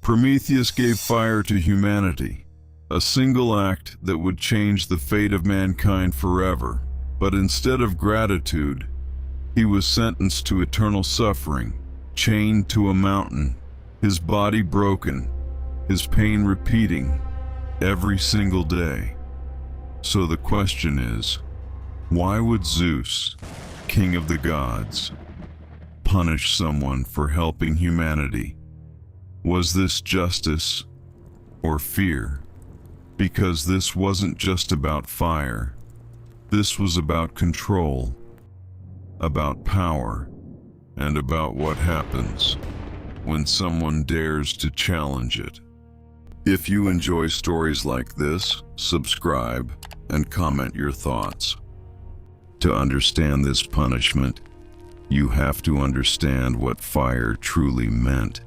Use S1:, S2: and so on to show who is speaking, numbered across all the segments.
S1: Prometheus gave fire to humanity, a single act that would change the fate of mankind forever. But instead of gratitude, he was sentenced to eternal suffering, chained to a mountain, his body broken, his pain repeating every single day. So the question is, why would Zeus, king of the gods, punish someone for helping humanity? Was this justice or fear? Because this wasn't just about fire. This was about control, about power, and about what happens when someone dares to challenge it. If you enjoy stories like this, subscribe and comment your thoughts. To understand this punishment, you have to understand what fire truly meant.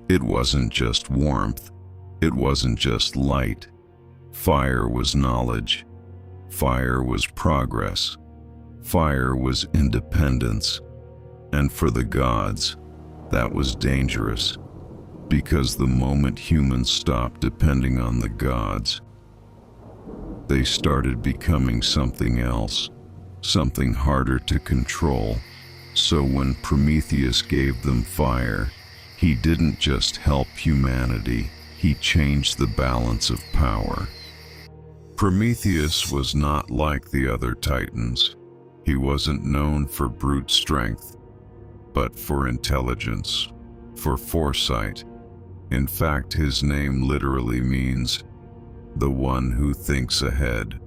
S1: It wasn't just warmth. It wasn't just light. Fire was knowledge. Fire was progress. Fire was independence. And for the gods, that was dangerous, because the moment humans stopped depending on the gods, they started becoming something else, something harder to control. So when Prometheus gave them fire, he didn't just help humanity, he changed the balance of power. Prometheus was not like the other titans. He wasn't known for brute strength, but for intelligence, for foresight. In fact, his name literally means the one who thinks ahead.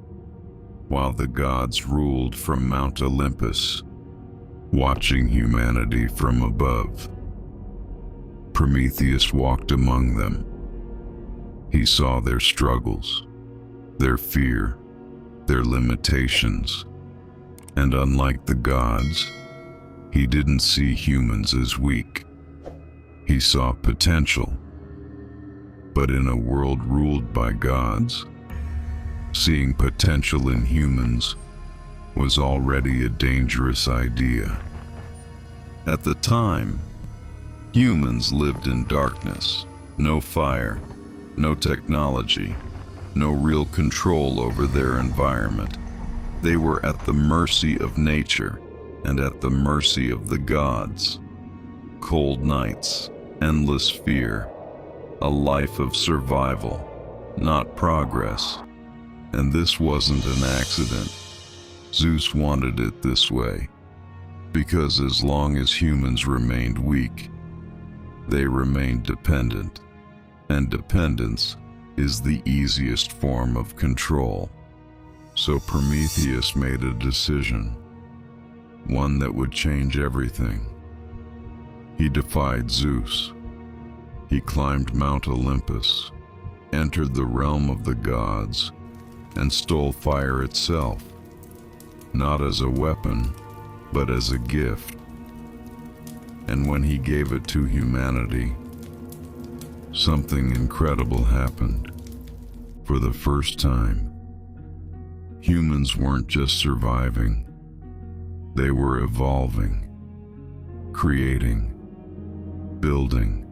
S1: While the gods ruled from Mount Olympus, watching humanity from above, Prometheus walked among them. He saw their struggles, their fear, their limitations, and unlike the gods, he didn't see humans as weak. He saw potential. But in a world ruled by gods, seeing potential in humans was already a dangerous idea. At the time, humans lived in darkness, no fire, no technology, no real control over their environment. They were at the mercy of nature and at the mercy of the gods. Cold nights, endless fear, a life of survival, not progress. And this wasn't an accident. Zeus wanted it this way, because as long as humans remained weak, they remained dependent, and dependence is the easiest form of control. So Prometheus made a decision, one that would change everything. He defied Zeus. He climbed Mount Olympus, entered the realm of the gods, and stole fire itself, not as a weapon, but as a gift. And when he gave it to humanity, something incredible happened. For the first time, humans weren't just surviving, they were evolving, creating, building,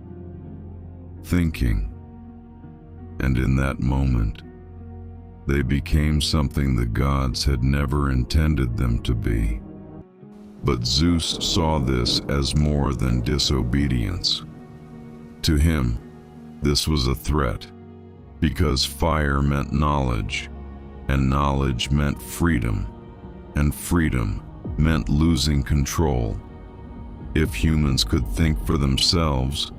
S1: thinking. And in that moment, they became something the gods had never intended them to be. But Zeus saw this as more than disobedience. To him, this was a threat, because fire meant knowledge, and knowledge meant freedom, and freedom meant losing control. If humans could think for themselves,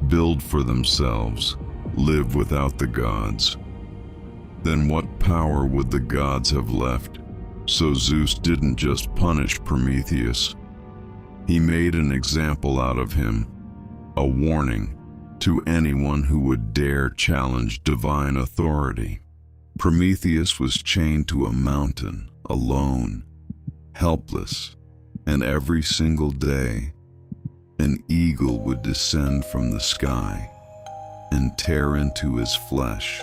S1: build for themselves, live without the gods, then what power would the gods have left? So Zeus didn't just punish Prometheus. He made an example out of him, a warning to anyone who would dare challenge divine authority. Prometheus was chained to a mountain, alone, helpless, and every single day, an eagle would descend from the sky and tear into his flesh,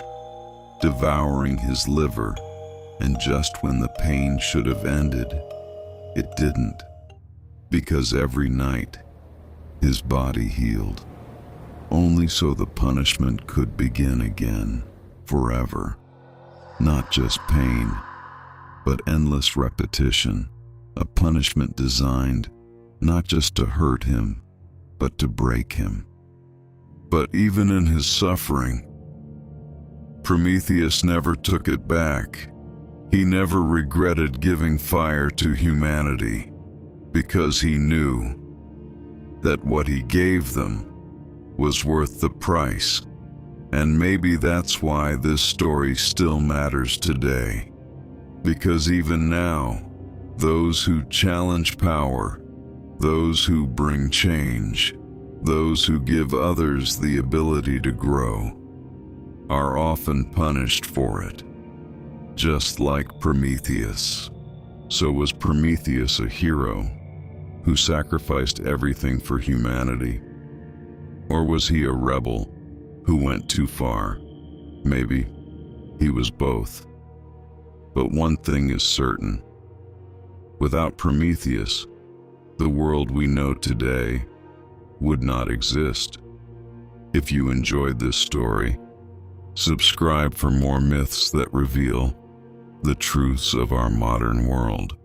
S1: devouring his liver, and just when the pain should have ended, it didn't, because every night his body healed. only so the punishment could begin again, forever. Not just pain, but endless repetition, a punishment designed not just to hurt him, but to break him. But even in his suffering, Prometheus never took it back. He never regretted giving fire to humanity, because he knew that what he gave them was worth the price. And maybe that's why this story still matters today. Because even now, those who challenge power, those who bring change, those who give others the ability to grow, are often punished for it. Just like Prometheus. So was Prometheus a hero who sacrificed everything for humanity? Or was he a rebel who went too far? Maybe he was both. But one thing is certain. Without Prometheus, the world we know today would not exist. If you enjoyed this story, subscribe for more myths that reveal the truths of our modern world.